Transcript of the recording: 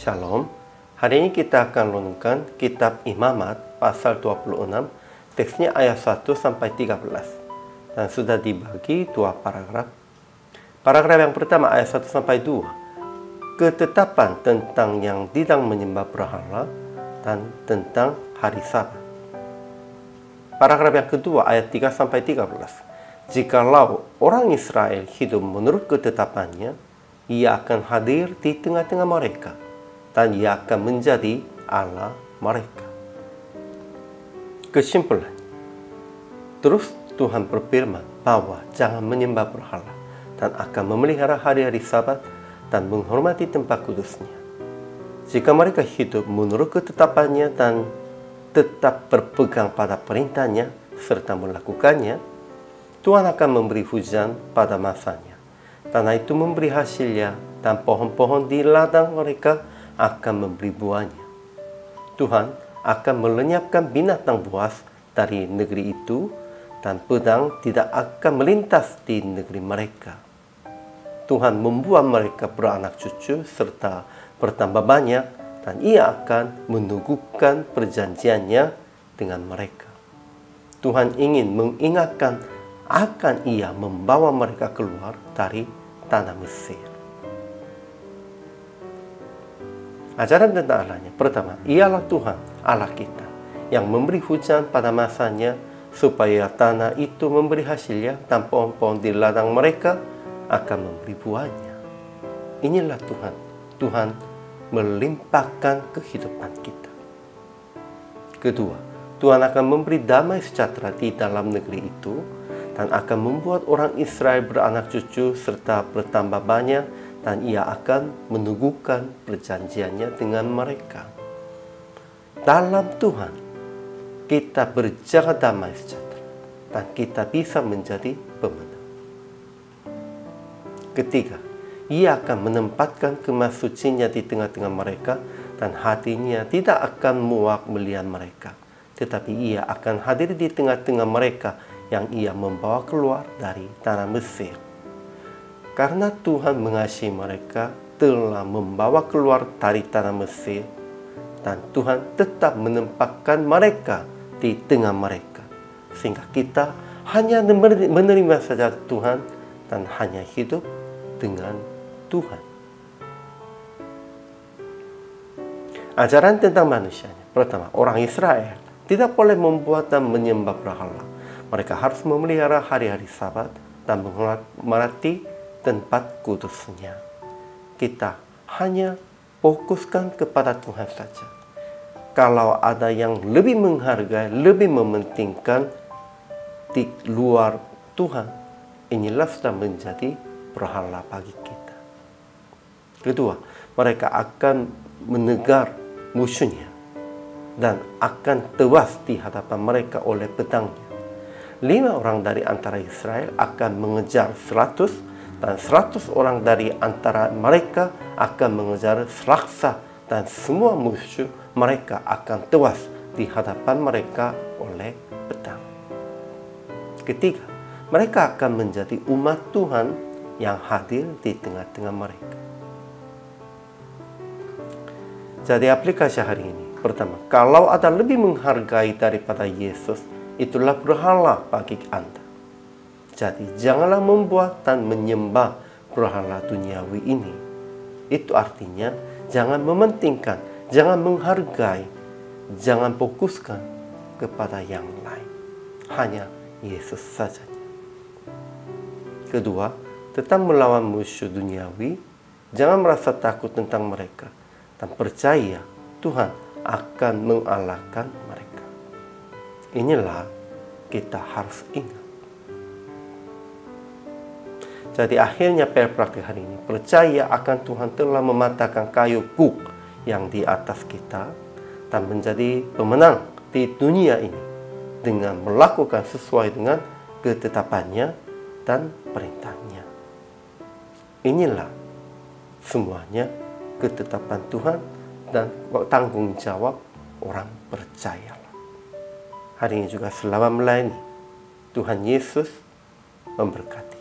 Shalom. Hari ini kita akan renungkan kitab Imamat pasal 26, teksnya ayat 1 sampai 13. Dan sudah dibagi dua paragraf. Paragraf yang pertama ayat 1 sampai 2. Ketetapan tentang yang tidak menyembah berhala dan tentang hari Sabat. Paragraf yang kedua ayat 3 sampai 13. Jikalau orang Israel hidup menurut ketetapannya, ia akan hadir di tengah-tengah mereka, dan ia akan menjadi Allah mereka. Kesimpulan, terus Tuhan berfirman bahwa jangan menyembah berhala dan akan memelihara hari-hari Sabat dan menghormati tempat kudusnya. Jika mereka hidup menurut ketetapannya dan tetap berpegang pada perintahnya serta melakukannya, Tuhan akan memberi hujan pada masanya. Tanah itu memberi hasilnya dan pohon-pohon di ladang mereka akan memberi buahnya. Tuhan akan melenyapkan binatang buas dari negeri itu dan pedang tidak akan melintas di negeri mereka. Tuhan membuat mereka beranak cucu serta bertambah banyak, dan ia akan meneguhkan perjanjiannya dengan mereka. Tuhan ingin mengingatkan akan ia membawa mereka keluar dari tanah Mesir. Ajaran tentang Allahnya. Pertama, ialah Tuhan Allah kita yang memberi hujan pada masanya supaya tanah itu memberi hasilnya dan pohon-pohon di ladang mereka akan memberi buahnya. Inilah Tuhan. Tuhan melimpahkan kehidupan kita. Kedua, Tuhan akan memberi damai sejahtera di dalam negeri itu dan akan membuat orang Israel beranak cucu serta bertambah banyak, dan ia akan meneguhkan perjanjiannya dengan mereka. Dalam Tuhan, kita berjaga damai sejahtera dan kita bisa menjadi pemenang. Ketiga, ia akan menempatkan kemah sucinya di tengah-tengah mereka dan hatinya tidak akan muak melihat mereka. Tetapi ia akan hadir di tengah-tengah mereka yang ia membawa keluar dari tanah Mesir. Karena Tuhan mengasihi mereka, telah membawa keluar dari tanah Mesir, dan Tuhan tetap menempatkan mereka di tengah mereka, sehingga kita hanya menerima saja Tuhan dan hanya hidup dengan Tuhan. Ajaran tentang manusianya. Pertama, orang Israel tidak boleh membuat dan menyembah berhala. Mereka harus memelihara hari-hari Sabat dan menghormati tempat kudusnya. Kita hanya fokuskan kepada Tuhan saja. Kalau ada yang lebih menghargai, lebih mementingkan di luar Tuhan, inilah sudah menjadi berhala bagi kita. Kedua, mereka akan menegar musuhnya dan akan tewas di hadapan mereka oleh pedangnya. 5 orang dari antara Israel akan mengejar 100, dan 100 orang dari antara mereka akan mengejar Selaksa, dan semua musuh mereka akan tewas di hadapan mereka oleh pedang. Ketiga, mereka akan menjadi umat Tuhan yang hadir di tengah-tengah mereka. Jadi aplikasi hari ini. Pertama, kalau ada lebih menghargai daripada Yesus, itulah berhala bagi Anda. Jadi janganlah membuat dan menyembah berhala duniawi ini. Itu artinya jangan mementingkan, jangan menghargai, jangan fokuskan kepada yang lain. Hanya Yesus saja. Kedua, tetap melawan musuh duniawi. Jangan merasa takut tentang mereka dan percaya Tuhan akan mengalahkan mereka. Inilah kita harus ingat. Jadi akhirnya praktik hari ini, percaya akan Tuhan telah mematahkan kayu kuk yang di atas kita dan menjadi pemenang di dunia ini dengan melakukan sesuai dengan ketetapannya dan perintahnya. Inilah semuanya ketetapan Tuhan dan tanggung jawab orang percaya. Hari ini juga selamat melayani. Tuhan Yesus memberkati.